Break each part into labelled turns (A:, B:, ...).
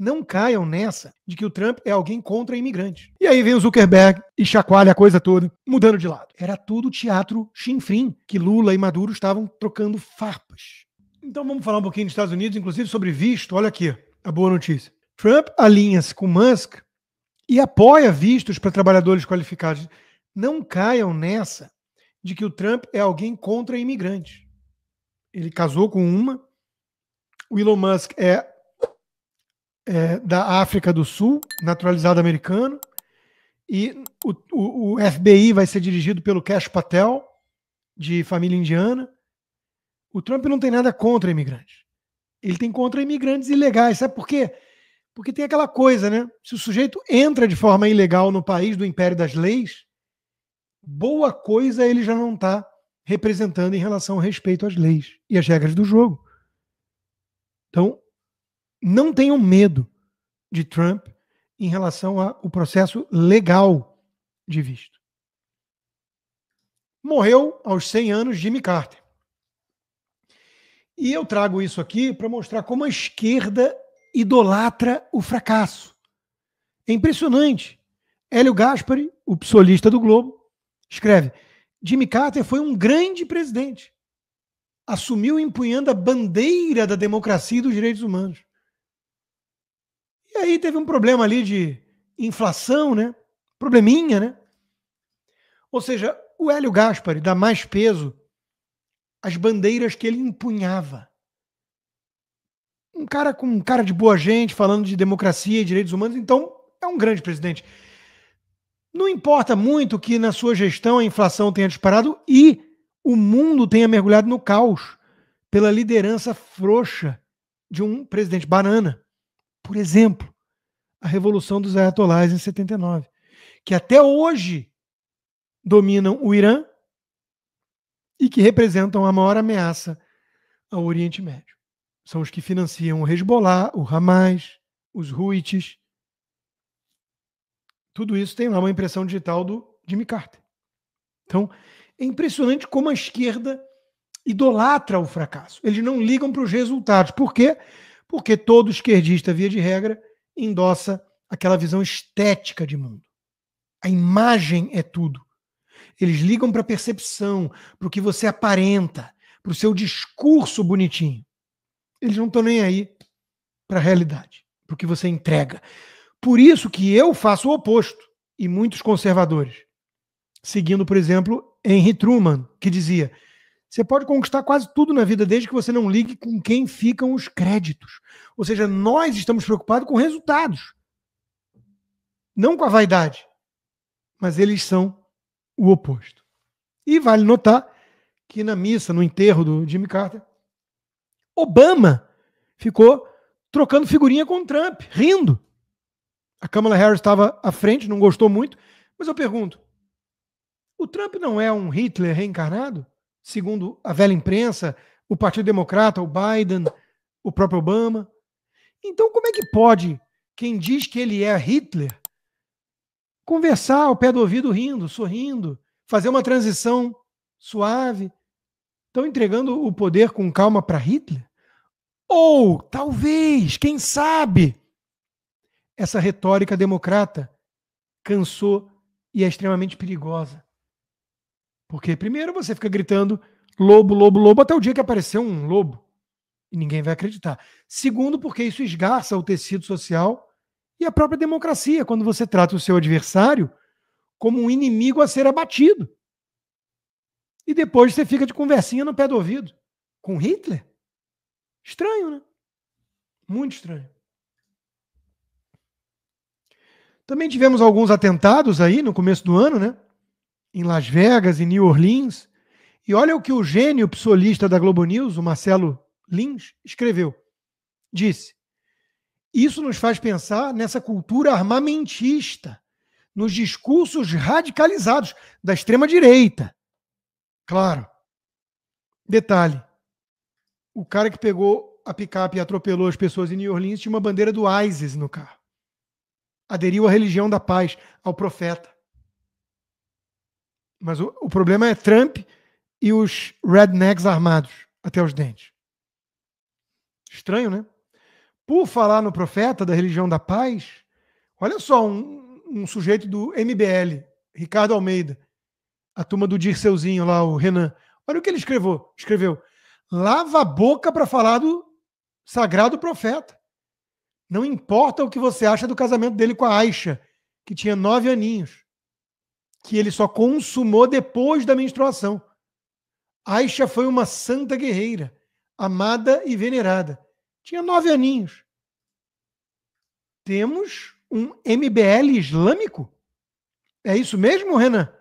A: Não caiam nessa de que o Trump é alguém contra imigrantes. E aí vem o Zuckerberg e chacoalha a coisa toda, mudando de lado. Era tudo teatro chinfrim, que Lula e Maduro estavam trocando farpas. Então vamos falar um pouquinho dos Estados Unidos, inclusive sobre visto. Olha aqui a boa notícia. Trump alinha-se com Musk e apoia vistos para trabalhadores qualificados. Não caiam nessa de que o Trump é alguém contra imigrantes. Ele casou com uma, o Elon Musk é da África do Sul, naturalizado americano, e o FBI vai ser dirigido pelo Kash Patel, de família indiana. O Trump não tem nada contra imigrantes. Ele tem contra imigrantes ilegais. Sabe por quê? Porque tem aquela coisa, né? Se o sujeito entra de forma ilegal no país do império das leis, boa coisa ele já não está representando em relação ao respeito às leis e às regras do jogo. Então, não tenham medo de Trump em relação ao processo legal de visto. Morreu aos 100 anos Jimmy Carter. E eu trago isso aqui para mostrar como a esquerda idolatra o fracasso. É impressionante. Hélio Gaspari, o psolista do Globo, escreve: Jimmy Carter foi um grande presidente. Assumiu empunhando a bandeira da democracia e dos direitos humanos. E aí teve um problema ali de inflação, né? Probleminha, né? Ou seja, o Hélio Gaspari dá mais peso às bandeiras que ele empunhava. Um cara com cara de boa gente, falando de democracia e direitos humanos, então é um grande presidente. Não importa muito que na sua gestão a inflação tenha disparado e o mundo tenha mergulhado no caos pela liderança frouxa de um presidente banana. Por exemplo, a Revolução dos Ayatollahs em 79, que até hoje dominam o Irã e que representam a maior ameaça ao Oriente Médio. São os que financiam o Hezbollah, o Hamas, os Houthis. Tudo isso tem lá uma impressão digital do Jimmy Carter. Então, é impressionante como a esquerda idolatra o fracasso. Eles não ligam para os resultados. Por quê? Porque todo esquerdista, via de regra, endossa aquela visão estética de mundo. A imagem é tudo. Eles ligam para a percepção, para o que você aparenta, para o seu discurso bonitinho. Eles não estão nem aí para a realidade, para o que você entrega. Por isso que eu faço o oposto, e muitos conservadores. Seguindo, por exemplo, Henry Truman, que dizia: você pode conquistar quase tudo na vida desde que você não ligue com quem ficam os créditos. Ou seja, nós estamos preocupados com resultados, não com a vaidade. Mas eles são o oposto. E vale notar que na missa, no enterro do Jimmy Carter, Obama ficou trocando figurinha com o Trump, rindo. A Kamala Harris estava à frente, não gostou muito, mas eu pergunto, o Trump não é um Hitler reencarnado? Segundo a velha imprensa, o Partido Democrata, o Biden, o próprio Obama. Então como é que pode quem diz que ele é Hitler conversar ao pé do ouvido rindo, sorrindo, fazer uma transição suave? Estão entregando o poder com calma para Hitler? Ou, talvez, quem sabe, essa retórica democrata cansou e é extremamente perigosa. Porque, primeiro, você fica gritando lobo, lobo, lobo, até o dia que apareceu um lobo. E ninguém vai acreditar. Segundo, porque isso esgarça o tecido social e a própria democracia, quando você trata o seu adversário como um inimigo a ser abatido. E depois você fica de conversinha no pé do ouvido. Com Hitler? Estranho, né? Muito estranho. Também tivemos alguns atentados aí no começo do ano, né? Em Las Vegas, em New Orleans. E olha o que o gênio psolista da Globo News, o Marcelo Lins, escreveu. Disse: isso nos faz pensar nessa cultura armamentista, nos discursos radicalizados da extrema-direita. Claro. Detalhe: o cara que pegou a picape e atropelou as pessoas em New Orleans tinha uma bandeira do ISIS no carro. Aderiu à religião da paz, ao profeta. Mas o problema é Trump e os rednecks armados até os dentes. Estranho, né? Por falar no profeta da religião da paz, olha só um sujeito do MBL, Ricardo Almeida, a turma do Dirceuzinho lá, o Renan. Olha o que ele escreveu. Lava a boca para falar do sagrado profeta. Não importa o que você acha do casamento dele com a Aisha, que tinha 9 aninhos, que ele só consumou depois da menstruação. Aisha foi uma santa guerreira, amada e venerada. Tinha 9 aninhos. Temos um MBL islâmico? É isso mesmo, Renan?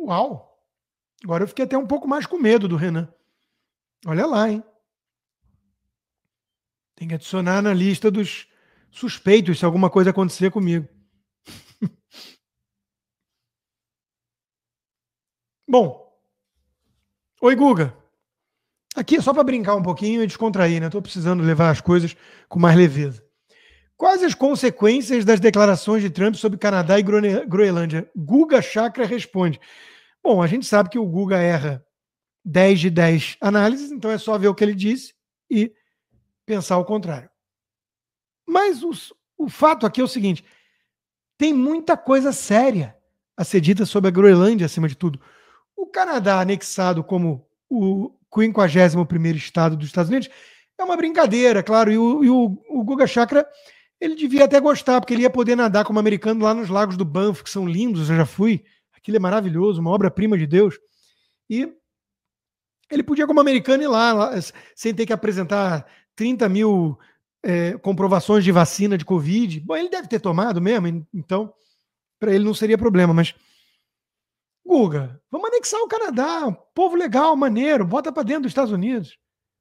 A: Uau! Agora eu fiquei até um pouco mais com medo do Renan. Olha lá, hein? Tem que adicionar na lista dos suspeitos se alguma coisa acontecer comigo. Bom, oi Guga. Aqui é só para brincar um pouquinho e descontrair, né? Estou precisando levar as coisas com mais leveza. Quais as consequências das declarações de Trump sobre Canadá e Groenlândia? Guga Chakra responde. Bom, a gente sabe que o Guga erra 10 de 10 análises, então é só ver o que ele disse e pensar o contrário. Mas o fato aqui é o seguinte, tem muita coisa séria a ser dita sobre a Groenlândia, acima de tudo. O Canadá anexado como o 51º estado dos Estados Unidos é uma brincadeira, claro, e o Guga Chakra, ele devia até gostar, porque ele ia poder nadar como americano lá nos lagos do Banff, que são lindos, eu já fui, aquilo é maravilhoso, uma obra-prima de Deus, e ele podia como americano ir lá sem ter que apresentar 30 mil comprovações de vacina de Covid. Bom, ele deve ter tomado mesmo, então para ele não seria problema, mas Guga, vamos anexar o Canadá, povo legal, maneiro, bota para dentro dos Estados Unidos.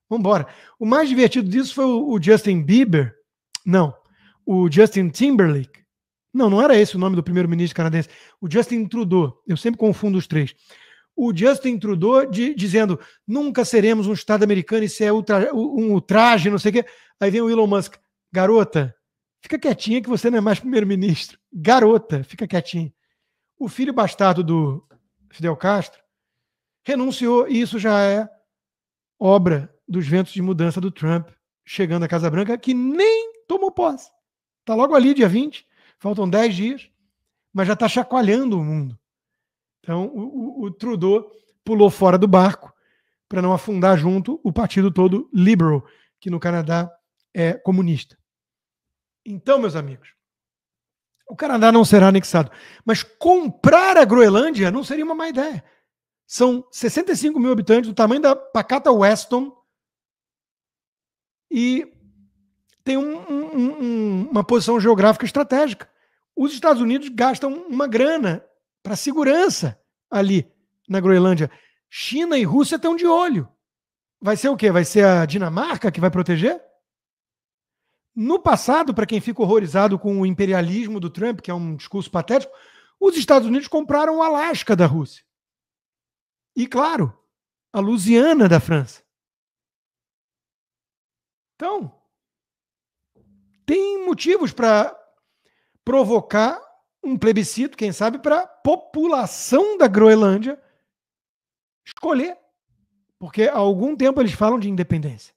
A: Vamos embora. O mais divertido disso foi o Justin Bieber, não, o Justin Timberlake. Não era esse o nome do primeiro-ministro canadense. O Justin Trudeau, eu sempre confundo os três. O Justin Trudeau dizendo nunca seremos um Estado americano, isso é um ultraje, não sei o quê. Aí vem o Elon Musk. Garota, fica quietinha que você não é mais primeiro-ministro. Garota, fica quietinha. O filho bastardo do Fidel Castro renunciou e isso já é obra dos ventos de mudança do Trump chegando à Casa Branca, que nem tomou posse. Está logo ali, dia 20, faltam 10 dias, mas já está chacoalhando o mundo. Então, o Trudeau pulou fora do barco para não afundar junto o partido todo liberal, que no Canadá é comunista. Então, meus amigos, o Canadá não será anexado. Mas comprar a Groenlândia não seria uma má ideia. São 65 mil habitantes, do tamanho da pacata Weston, e tem uma posição geográfica estratégica. Os Estados Unidos gastam uma grana para segurança ali na Groenlândia. China e Rússia estão de olho. Vai ser o quê? Vai ser a Dinamarca que vai proteger? No passado, para quem fica horrorizado com o imperialismo do Trump, que é um discurso patético, os Estados Unidos compraram o Alasca da Rússia. E, claro, a Louisiana da França. Então, tem motivos para provocar um plebiscito, quem sabe, para a população da Groenlândia escolher. Porque há algum tempo eles falam de independência.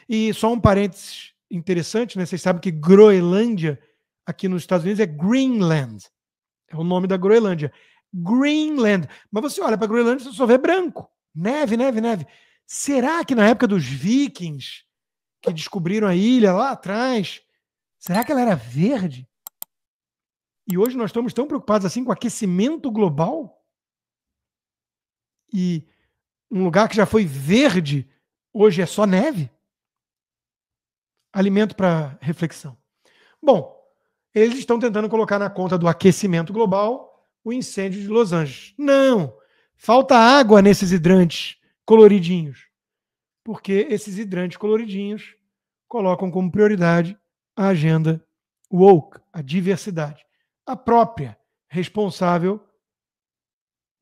A: E só um parênteses interessante, né? Vocês sabem que Groenlândia, aqui nos Estados Unidos, é Greenland. É o nome da Groenlândia. Greenland. Mas você olha para a Groenlândia e você só vê branco. Neve, neve, neve. Será que na época dos vikings, que descobriram a ilha lá atrás, será que ela era verde? E hoje nós estamos tão preocupados assim com o aquecimento global? E um lugar que já foi verde, hoje é só neve? Alimento para reflexão. Bom, eles estão tentando colocar na conta do aquecimento global o incêndio de Los Angeles. Não! Falta água nesses hidrantes coloridinhos. Porque esses hidrantes coloridinhos colocam como prioridade a agenda woke, a diversidade. A própria responsável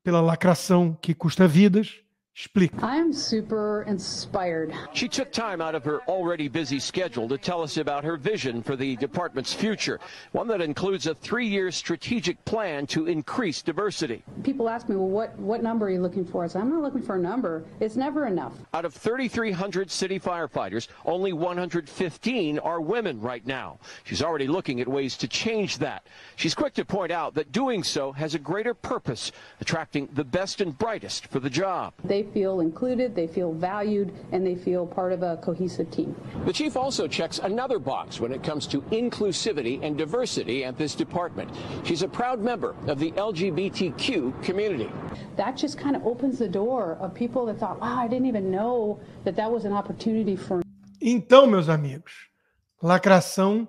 A: pela lacração que custa vidas Explica.
B: I'm super inspired.
C: She took time out of her already busy schedule to tell us about her vision for the department's future, one that includes a 3-year strategic plan to increase diversity.
B: People ask me, well, what number are you looking for? I say, I'm not looking for a number. It's never enough.
C: Out of 3,300 city firefighters, only 115 are women right now. She's already looking at ways to change that. She's quick to point out that doing so has a greater purpose, attracting the best and brightest for the job.
B: They feel included, they feel valued, and they feel part of a cohesive team.
C: The chief also checks another box when it comes to inclusivity and diversity at this department. She's a proud member of the LGBTQ community.
B: That just kind of opens the door of people that thought, wow, I didn't even know that that was an opportunity for me.
A: Então, meus amigos, lacração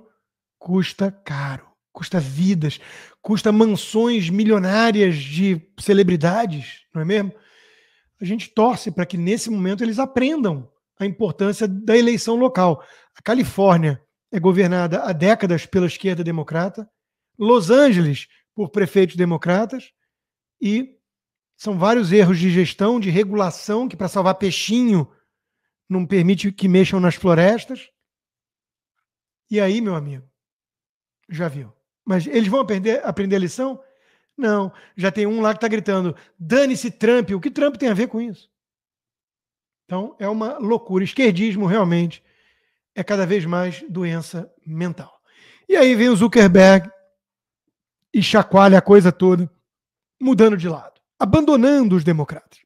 A: custa caro, custa vidas, custa mansões milionárias de celebridades, não é mesmo? A gente torce para que nesse momento eles aprendam a importância da eleição local. A Califórnia é governada há décadas pela esquerda democrata, Los Angeles por prefeitos democratas, e são vários erros de gestão, de regulação, que para salvar peixinho não permite que mexam nas florestas. E aí, meu amigo, já viu. Mas eles vão aprender a lição? Não, já tem um lá que está gritando, dane-se Trump. O que Trump tem a ver com isso? Então, é uma loucura. Esquerdismo, realmente, é cada vez mais doença mental. E aí vem o Zuckerberg e chacoalha a coisa toda, mudando de lado, abandonando os democratas.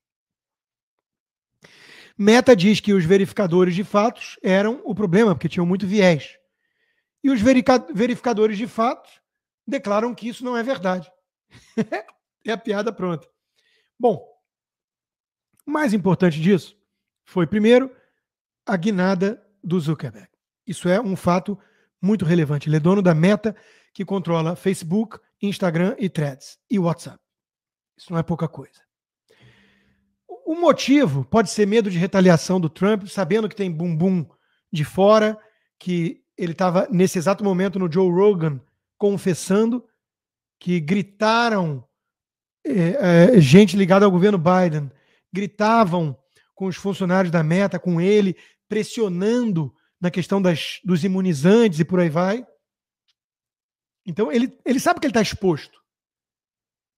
A: Meta diz que os verificadores de fatos eram o problema, porque tinham muito viés. E os verificadores de fatos declaram que isso não é verdade. É a piada pronta. Bom, o mais importante disso foi, primeiro, a guinada do Zuckerberg. Isso é um fato muito relevante. Ele é dono da Meta, que controla Facebook, Instagram e Threads e WhatsApp. Isso não é pouca coisa. O motivo pode ser medo de retaliação do Trump, sabendo que tem bumbum de fora, que ele estava, nesse exato momento, no Joe Rogan, confessando que gritaram, gente ligada ao governo Biden, gritavam com os funcionários da Meta, com ele, pressionando na questão dos imunizantes e por aí vai. Então, ele sabe que ele está exposto.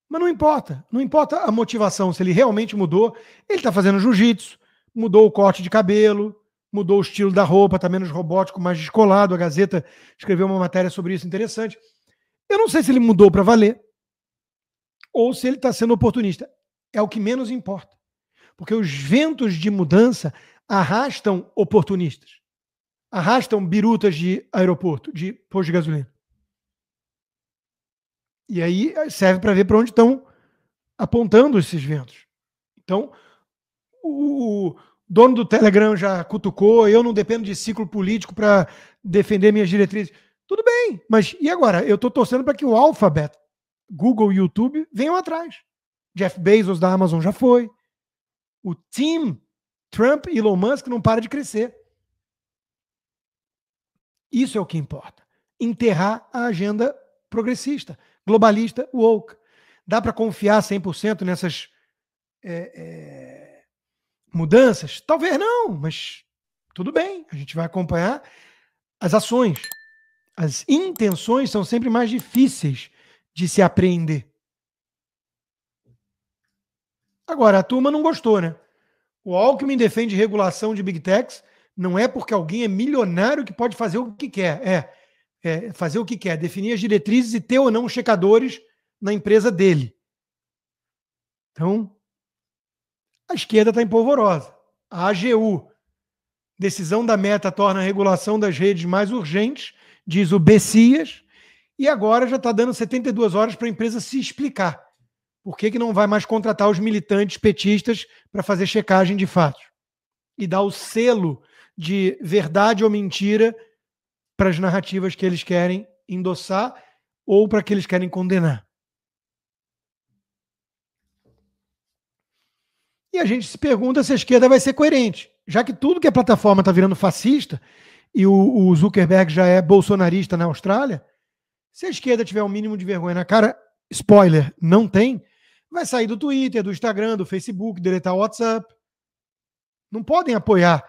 A: Mas não importa a motivação, se ele realmente mudou. Ele está fazendo jiu-jitsu, mudou o corte de cabelo, mudou o estilo da roupa, está menos robótico, mais descolado. A Gazeta escreveu uma matéria sobre isso interessante. Eu não sei se ele mudou para valer ou se ele está sendo oportunista. É o que menos importa. Porque os ventos de mudança arrastam oportunistas. Arrastam birutas de aeroporto, de posto de gasolina. E aí serve para ver para onde estão apontando esses ventos. Então, o dono do Telegram já cutucou, eu não dependo de ciclo político para defender minhas diretrizes. Tudo bem, mas e agora? Eu estou torcendo para que o Alphabet, Google e YouTube venham atrás. Jeff Bezos da Amazon já foi. O team Trump e Elon Musk não para de crescer. Isso é o que importa. Enterrar a agenda progressista, globalista, woke. Dá para confiar 100% nessas mudanças? Talvez não, mas tudo bem. A gente vai acompanhar as ações. As intenções são sempre mais difíceis de se apreender. Agora, a turma não gostou, né? O Alckmin defende regulação de Big Techs, não é porque alguém é milionário que pode fazer o que quer. Fazer o que quer, definir as diretrizes e ter ou não checadores na empresa dele. Então, a esquerda está empolvorosa. A AGU, decisão da Meta torna a regulação das redes mais urgentes, diz o Bessias, e agora já está dando 72 horas para a empresa se explicar. Por que não vai mais contratar os militantes petistas para fazer checagem de fatos? E dar o selo de verdade ou mentira para as narrativas que eles querem endossar ou para que eles querem condenar. E a gente se pergunta se a esquerda vai ser coerente, já que tudo que a plataforma está virando fascista e o Zuckerberg já é bolsonarista na Austrália, se a esquerda tiver um mínimo de vergonha na cara, spoiler, não tem, vai sair do Twitter, do Instagram, do Facebook, deletar o WhatsApp, Não podem apoiar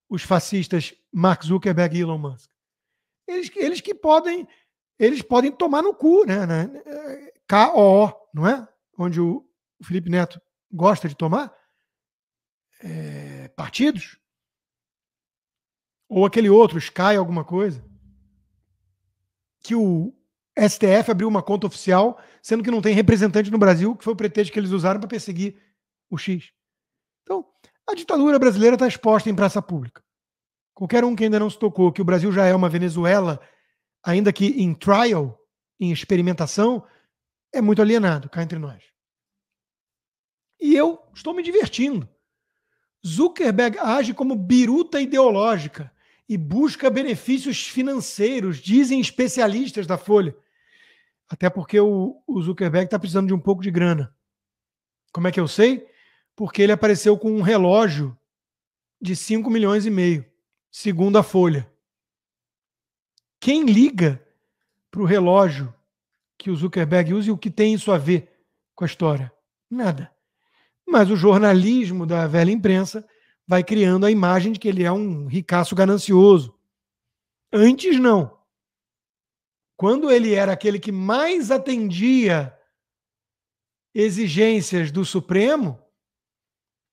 A: os fascistas Mark Zuckerberg e Elon Musk. Eles podem tomar no cu, né? KO, não é? Onde o Felipe Neto gosta de tomar partidos. Ou aquele outro, Sky, alguma coisa. Que o STF abriu uma conta oficial, sendo que não tem representante no Brasil, que foi o pretexto que eles usaram para perseguir o X. Então, a ditadura brasileira está exposta em praça pública. Qualquer um que ainda não se tocou que o Brasil já é uma Venezuela, ainda que em trial, em experimentação, é muito alienado, cá entre nós. E eu estou me divertindo. Zuckerberg age como biruta ideológica e busca benefícios financeiros, dizem especialistas da Folha. Até porque o Zuckerberg está precisando de um pouco de grana. Como é que eu sei? Porque ele apareceu com um relógio de 5,5 milhões, segundo a Folha. Quem liga para o relógio que o Zuckerberg usa e o que tem isso a ver com a história? Nada. Mas o jornalismo da velha imprensa vai criando a imagem de que ele é um ricaço ganancioso. Antes, não. Quando ele era aquele que mais atendia exigências do Supremo,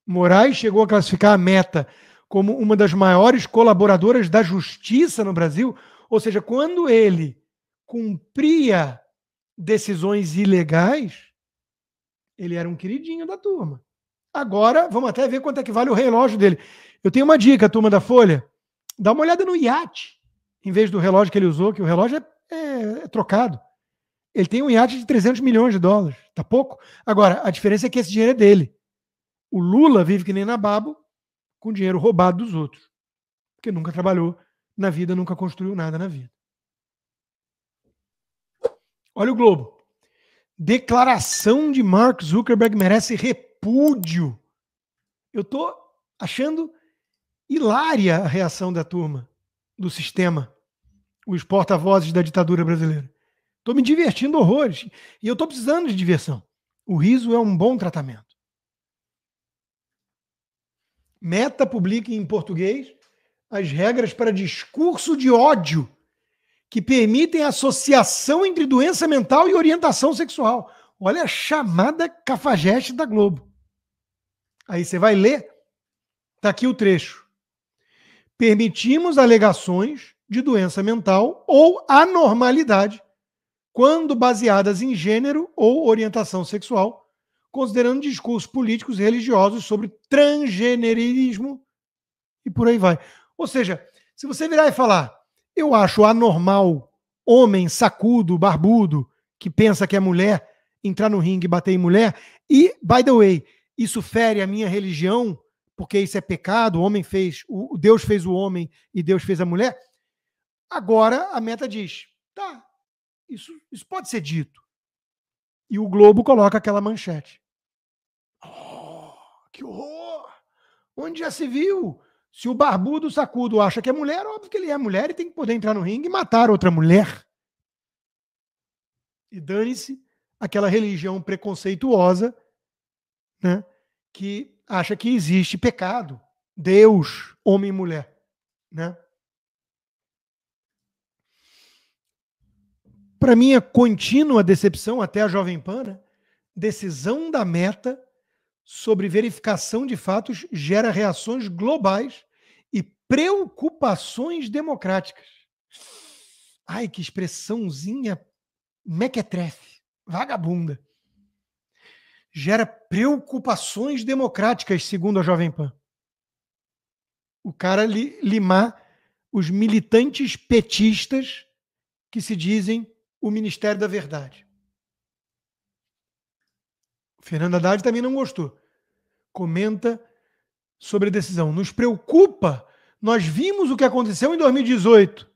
A: Moraes chegou a classificar a Meta como uma das maiores colaboradoras da justiça no Brasil. Ou seja, quando ele cumpria decisões ilegais, ele era um queridinho da turma. Agora, vamos até ver quanto é que vale o relógio dele. Eu tenho uma dica, turma da Folha. Dá uma olhada no iate, em vez do relógio que ele usou, que o relógio é trocado. Ele tem um iate de 300 milhões de dólares. Tá pouco? Agora, a diferença é que esse dinheiro é dele. O Lula vive que nem nababo, com dinheiro roubado dos outros. Porque nunca trabalhou na vida, nunca construiu nada na vida. Olha o Globo. Declaração de Mark Zuckerberg merece repúdio. Eu estou achando hilária a reação da turma, do sistema, os porta-vozes da ditadura brasileira. Estou me divertindo horrores. E eu estou precisando de diversão. O riso é um bom tratamento. Meta publica em português as regras para discurso de ódio que permitem a associação entre doença mental e orientação sexual. Olha a chamada cafajeste da Globo. Aí você vai ler, está aqui o trecho. Permitimos alegações de doença mental ou anormalidade quando baseadas em gênero ou orientação sexual, considerando discursos políticos e religiosos sobre transgenerismo e por aí vai. Ou seja, se você virar e falar, eu acho anormal homem sacudo, barbudo, que pensa que é mulher, entrar no ringue e bater em mulher, e, by the way, isso fere a minha religião, porque isso é pecado, Deus fez o homem e Deus fez a mulher, agora a Meta diz, tá, isso pode ser dito. E o Globo coloca aquela manchete. Oh, que horror! Onde já se viu? Se o barbudo sacudo acha que é mulher, óbvio que ele é mulher e tem que poder entrar no ringue e matar outra mulher. E dane-se aquela religião preconceituosa, né, que acha que existe pecado. Deus, homem e mulher. Né? Para minha contínua decepção, até a Jovem Pan, né, decisão da Meta sobre verificação de fatos gera reações globais e preocupações democráticas. Ai, que expressãozinha mequetrefe, vagabunda. Gera preocupações democráticas, segundo a Jovem Pan. O cara limar os militantes petistas que se dizem o Ministério da Verdade. Fernando Haddad também não gostou. Comenta sobre a decisão. Nos preocupa. Nós vimos o que aconteceu em 2018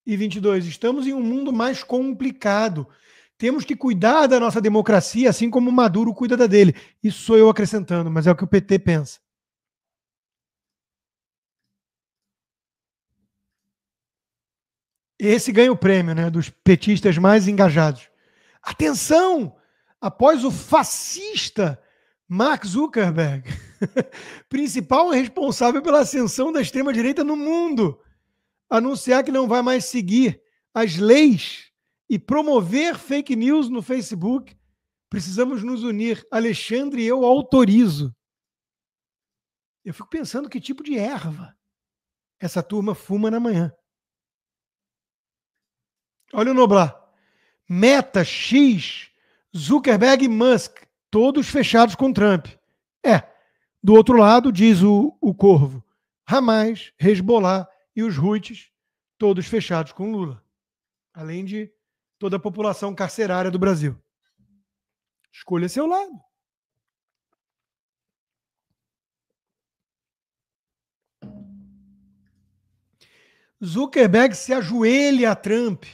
A: e 2022. Estamos em um mundo mais complicado. Temos que cuidar da nossa democracia, assim como o Maduro cuida da dele. Isso sou eu acrescentando, mas é o que o PT pensa. Esse ganha o prêmio, né, dos petistas mais engajados. Atenção! Após o fascista Mark Zuckerberg, principal responsável pela ascensão da extrema-direita no mundo, anunciar que não vai mais seguir as leis e promover fake news no Facebook. Precisamos nos unir. Alexandre, eu autorizo. Eu fico pensando que tipo de erva essa turma fuma na manhã. Olha o Noblar. Meta, X, Zuckerberg e Musk, todos fechados com Trump. Do outro lado, diz o Corvo, Hamas, Hezbollah e os Houthis, todos fechados com Lula. Além de toda a população carcerária do Brasil. Escolha seu lado. Zuckerberg se ajoelha a Trump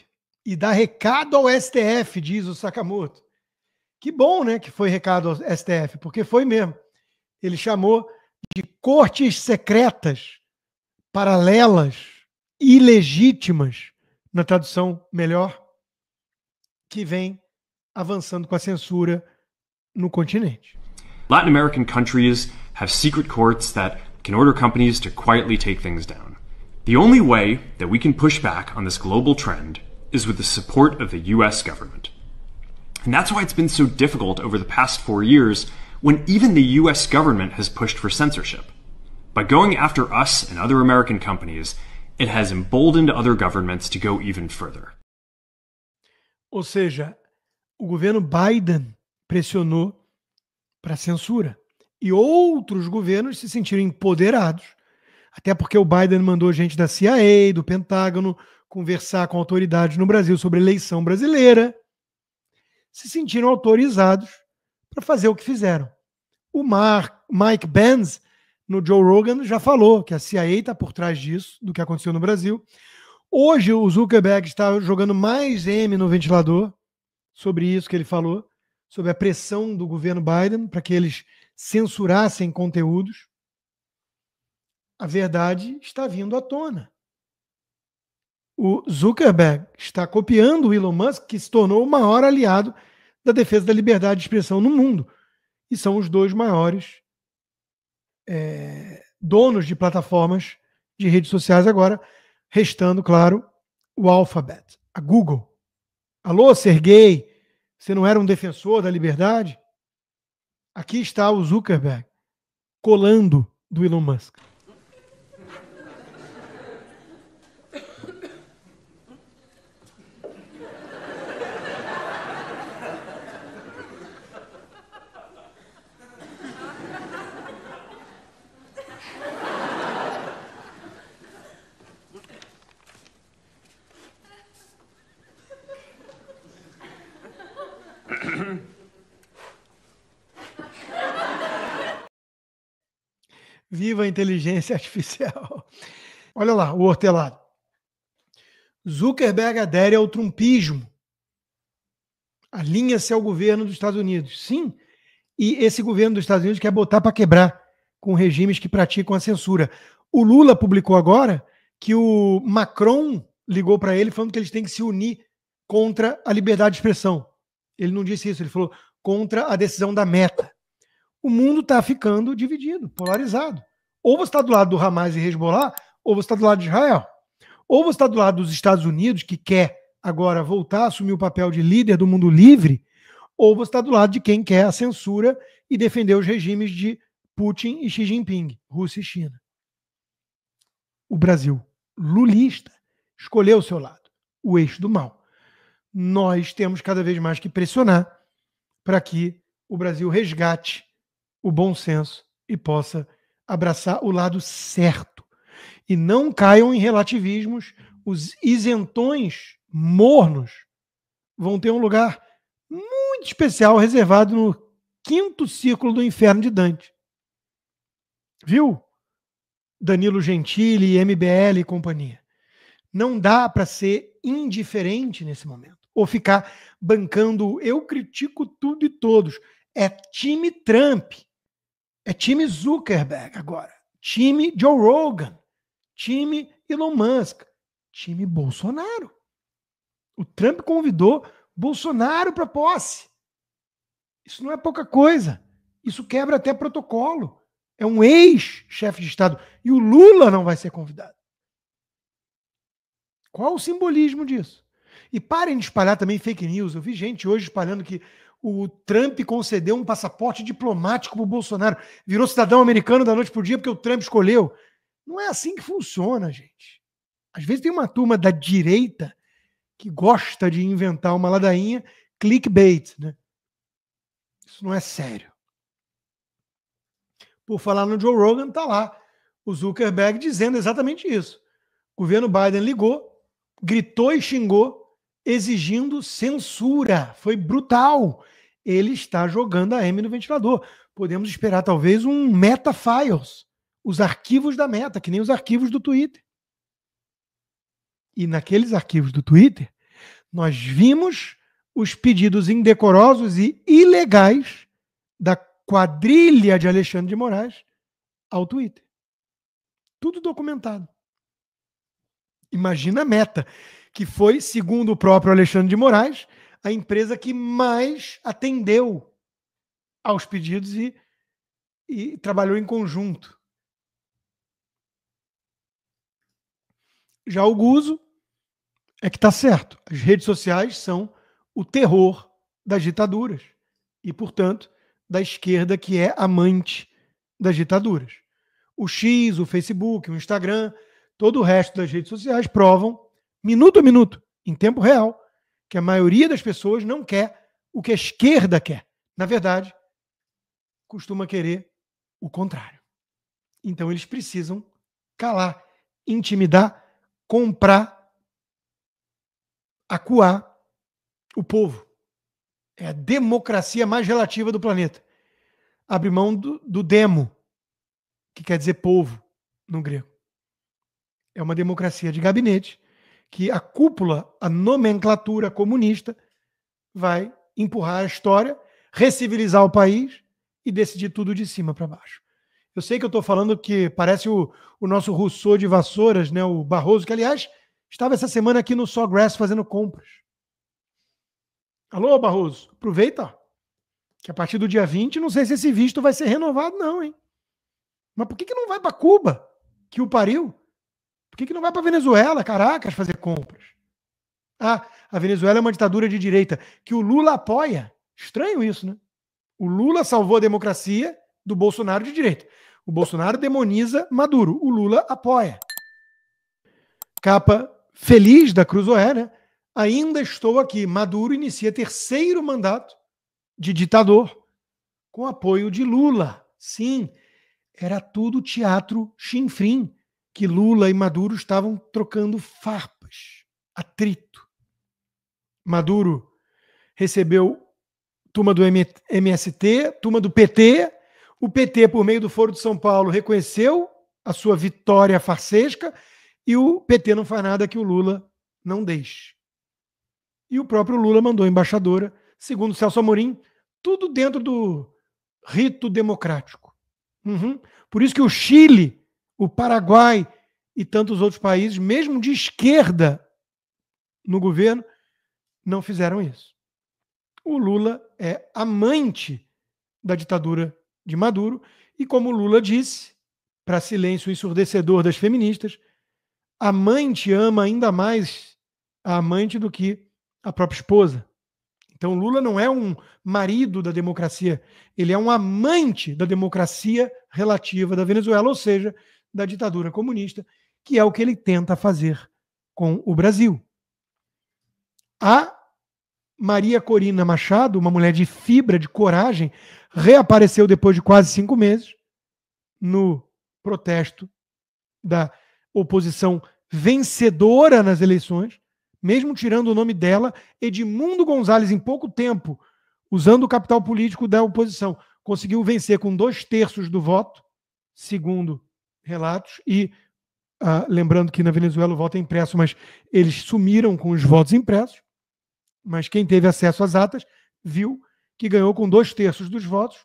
A: e dá recado ao STF, diz o Sakamoto. Que bom, né, que foi recado ao STF, porque foi mesmo. Ele chamou de cortes secretas, paralelas, ilegítimas, na tradução melhor, que vem avançando com a censura no continente.
D: Latin American countries have secret courts that can order companies to quietly take things down. The only way that we can push back on this global trend is with the support of the US government. And that's why it's been so difficult over the past 4 years when even the US government has pushed for censorship. By going after us and other American companies, it has emboldened other governments to go even further.
A: Ou seja, o governo Biden pressionou para censura. E outros governos se sentiram empoderados, até porque o Biden mandou gente da CIA, do Pentágono, conversar com autoridades no Brasil sobre a eleição brasileira, se sentiram autorizados para fazer o que fizeram. O Mike Benz, no Joe Rogan, já falou que a CIA está por trás disso, do que aconteceu no Brasil. Hoje o Zuckerberg está jogando mais M no ventilador sobre isso que ele falou, sobre a pressão do governo Biden para que eles censurassem conteúdos. A verdade está vindo à tona. O Zuckerberg está copiando o Elon Musk, que se tornou o maior aliado da defesa da liberdade de expressão no mundo. E são os dois maiores donos de plataformas de redes sociais agora, restando, claro, o Alphabet, a Google. Alô, Sergey, você não era um defensor da liberdade? Aqui está o Zuckerberg colando do Elon Musk. Viva a inteligência artificial. Olha lá, o hortelado. Zuckerberg adere ao trumpismo. Alinha-se ao governo dos Estados Unidos. Sim, e esse governo dos Estados Unidos quer botar para quebrar com regimes que praticam a censura. O Lula publicou agora que o Macron ligou para ele falando que eles têm que se unir contra a liberdade de expressão. Ele não disse isso, ele falou contra a decisão da Meta. O mundo está ficando dividido, polarizado. Ou você está do lado do Hamas e Hezbollah, ou você está do lado de Israel. Ou você está do lado dos Estados Unidos, que quer agora voltar a assumir o papel de líder do mundo livre, ou você está do lado de quem quer a censura e defender os regimes de Putin e Xi Jinping, Rússia e China. O Brasil, lulista, escolheu o seu lado, o eixo do mal. Nós temos cada vez mais que pressionar para que o Brasil resgate o bom senso e possa abraçar o lado certo. E não caiam em relativismos. Os isentões mornos vão ter um lugar muito especial reservado no 5º círculo do inferno de Dante. Viu? Danilo Gentili, MBL e companhia. Não dá para ser indiferente nesse momento. Ou ficar bancando, eu critico tudo e todos. É time Trump. É time Zuckerberg agora. Time Joe Rogan. Time Elon Musk. Time Bolsonaro. O Trump convidou Bolsonaro para posse. Isso não é pouca coisa. Isso quebra até protocolo. É um ex-chefe de Estado. E o Lula não vai ser convidado. Qual o simbolismo disso? E parem de espalhar também fake news. Eu vi gente hoje espalhando que o Trump concedeu um passaporte diplomático para o Bolsonaro. Virou cidadão americano da noite para o dia porque o Trump escolheu. Não é assim que funciona, gente. Às vezes tem uma turma da direita que gosta de inventar uma ladainha clickbait, né? Isso não é sério. Por falar no Joe Rogan, tá lá o Zuckerberg dizendo exatamente isso. O governo Biden ligou, gritou e xingou, exigindo censura. Foi brutal. Ele está jogando a M no ventilador. Podemos esperar talvez um Meta Files, os arquivos da Meta, que nem os arquivos do Twitter. E naqueles arquivos do Twitter, nós vimos os pedidos indecorosos e ilegais da quadrilha de Alexandre de Moraes ao Twitter. Tudo documentado. Imagina a Meta, que foi, segundo o próprio Alexandre de Moraes, a empresa que mais atendeu aos pedidos e trabalhou em conjunto. Já o Guzo é que está certo. As redes sociais são o terror das ditaduras e, portanto, da esquerda que é amante das ditaduras. O X, o Facebook, o Instagram, todo o resto das redes sociais provam, minuto a minuto, em tempo real, que a maioria das pessoas não quer o que a esquerda quer. Na verdade, costuma querer o contrário. Então eles precisam calar, intimidar, comprar, acuar o povo. É a democracia mais relativa do planeta. Abre mão do demo, que quer dizer povo no grego. É uma democracia de gabinete que a cúpula, a nomenclatura comunista, vai empurrar a história, recivilizar o país e decidir tudo de cima para baixo. Eu sei que eu estou falando que parece o nosso Rousseau de Vassouras, né, o Barroso, que, aliás, estava essa semana aqui no Sawgrass fazendo compras. Alô, Barroso, aproveita, que a partir do dia 20, não sei se esse visto vai ser renovado não, hein? Mas por que não vai para Cuba, que o pariu? Por que não vai para Venezuela, Caracas, fazer compras? Ah, a Venezuela é uma ditadura de direita que o Lula apoia. Estranho isso, né? O Lula salvou a democracia do Bolsonaro de direita. O Bolsonaro demoniza Maduro. O Lula apoia. Capa feliz da Cruzoé, né? Ainda estou aqui. Maduro inicia terceiro mandato de ditador com apoio de Lula. Sim, era tudo teatro chinfrim, que Lula e Maduro estavam trocando farpas, atrito. Maduro recebeu turma do MST, turma do PT. O PT, por meio do Foro de São Paulo, reconheceu a sua vitória farsesca e o PT não faz nada que o Lula não deixe. E o próprio Lula mandou embaixadora, segundo Celso Amorim, tudo dentro do rito democrático. Por isso que o Chile, o Paraguai e tantos outros países, mesmo de esquerda no governo, não fizeram isso. O Lula é amante da ditadura de Maduro e, como o Lula disse, para silêncio ensurdecedor das feministas, a amante ama ainda mais a amante do que a própria esposa. Então Lula não é um marido da democracia, ele é um amante da democracia relativa da Venezuela, ou seja, da ditadura comunista, que é o que ele tenta fazer com o Brasil. A Maria Corina Machado, uma mulher de fibra, de coragem, reapareceu depois de quase 5 meses no protesto da oposição vencedora nas eleições, mesmo tirando o nome dela. Edmundo Gonzalez, em pouco tempo, usando o capital político da oposição, conseguiu vencer com 2/3 do voto, segundo relatos, e lembrando que na Venezuela o voto é impresso, mas eles sumiram com os votos impressos. Mas quem teve acesso às atas viu que ganhou com 2/3 dos votos,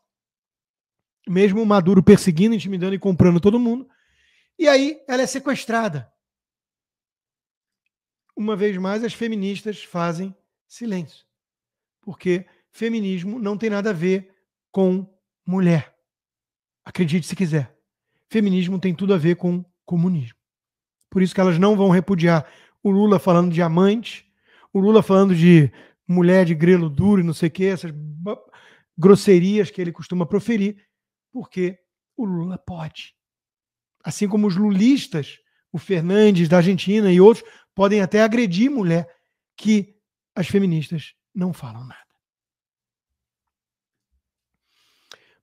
A: mesmo o Maduro perseguindo, intimidando e comprando todo mundo. E aí ela é sequestrada. Uma vez mais, as feministas fazem silêncio, porque feminismo não tem nada a ver com mulher. Acredite se quiser. Feminismo tem tudo a ver com comunismo. Por isso que elas não vão repudiar o Lula falando de amante, o Lula falando de mulher de grelo duro e não sei o que, essas grosserias que ele costuma proferir, porque o Lula pode. Assim como os lulistas, o Fernandes da Argentina e outros, podem até agredir mulher, que as feministas não falam nada.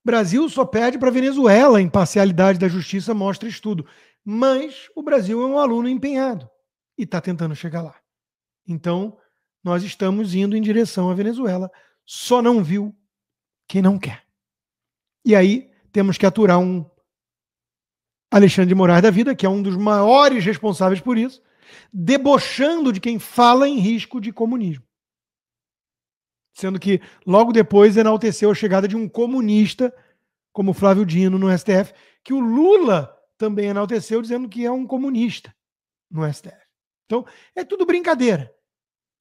A: Brasil só pede para a Venezuela, a imparcialidade da justiça mostra estudo. Mas o Brasil é um aluno empenhado e está tentando chegar lá. Então, nós estamos indo em direção à Venezuela. Só não viu quem não quer. E aí, temos que aturar um Alexandre de Moraes da vida, que é um dos maiores responsáveis por isso, debochando de quem fala em risco de comunismo. Sendo que logo depois enalteceu a chegada de um comunista, como Flávio Dino no STF, que o Lula também enalteceu, dizendo que é um comunista no STF. Então, é tudo brincadeira.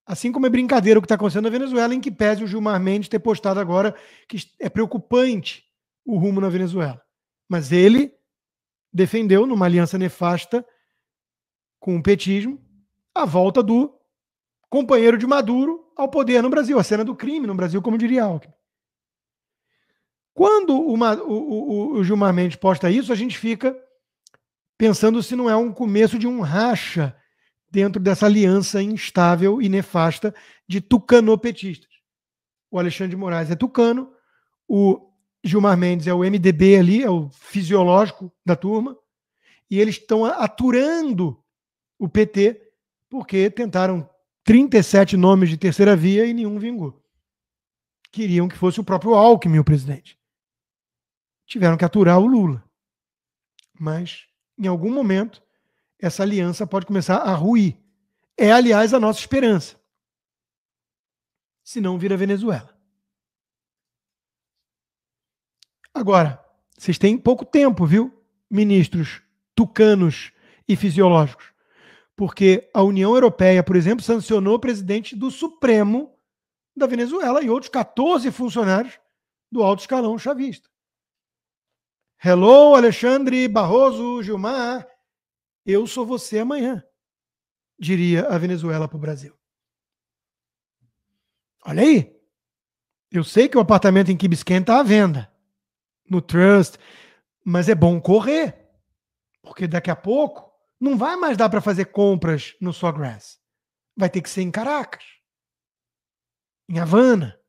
A: Assim como é brincadeira o que está acontecendo na Venezuela, em que pese o Gilmar Mendes ter postado agora que é preocupante o rumo na Venezuela. Mas ele defendeu, numa aliança nefasta com o petismo, a volta do companheiro de Maduro ao poder no Brasil, a cena do crime no Brasil, como diria Alckmin. Quando o Gilmar Mendes posta isso, a gente fica pensando se não é um começo de um racha dentro dessa aliança instável e nefasta de tucanopetistas. O Alexandre de Moraes é tucano, o Gilmar Mendes é o MDB ali, é o fisiológico da turma, e eles estão aturando o PT porque tentaram 37 nomes de terceira via e nenhum vingou. Queriam que fosse o próprio Alckmin o presidente. Tiveram que aturar o Lula. Mas, em algum momento, essa aliança pode começar a ruir. É, aliás, a nossa esperança. Se não, vira Venezuela. Agora, vocês têm pouco tempo, viu, ministros tucanos e fisiológicos? Porque a União Europeia, por exemplo, sancionou o presidente do Supremo da Venezuela e outros 14 funcionários do alto escalão chavista. Hello, Alexandre, Barroso, Gilmar, eu sou você amanhã, diria a Venezuela para o Brasil. Olha aí, eu sei que o apartamento em Key Biscayne está à venda, no Trust, mas é bom correr, porque daqui a pouco não vai mais dar para fazer compras no Sawgrass. Vai ter que ser em Caracas, em Havana.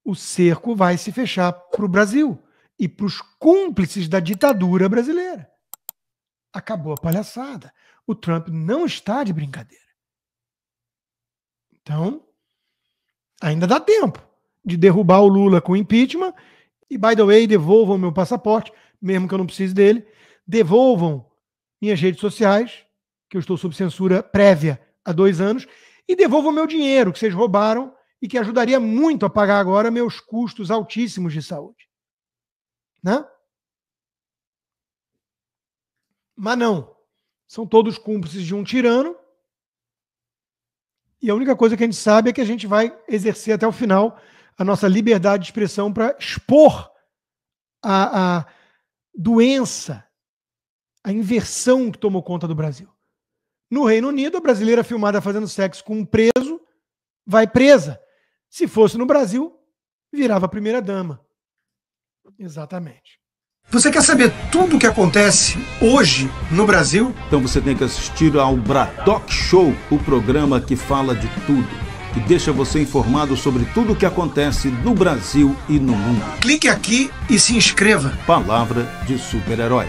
A: O cerco vai se fechar para o Brasil e para os cúmplices da ditadura brasileira. Acabou a palhaçada. O Trump não está de brincadeira. Então, ainda dá tempo de derrubar o Lula com impeachment e, by the way, devolvam meu passaporte, mesmo que eu não precise dele. Devolvam minhas redes sociais, que eu estou sob censura prévia há 2 anos, e devolvam meu dinheiro que vocês roubaram e que ajudaria muito a pagar agora meus custos altíssimos de saúde. Né? Mas não. São todos cúmplices de um tirano. E a única coisa que a gente sabe é que a gente vai exercer até o final a nossa liberdade de expressão para expor a doença, a inversão que tomou conta do Brasil. No Reino Unido, a brasileira filmada fazendo sexo com um preso vai presa. Se fosse no Brasil, virava primeira-dama. Exatamente. Você quer saber tudo o que acontece hoje no Brasil?
E: Então você tem que assistir ao Bradock Show, o programa que fala de tudo, que deixa você informado sobre tudo o que acontece no Brasil e no mundo.
A: Clique aqui e se inscreva.
E: Palavra de super-herói.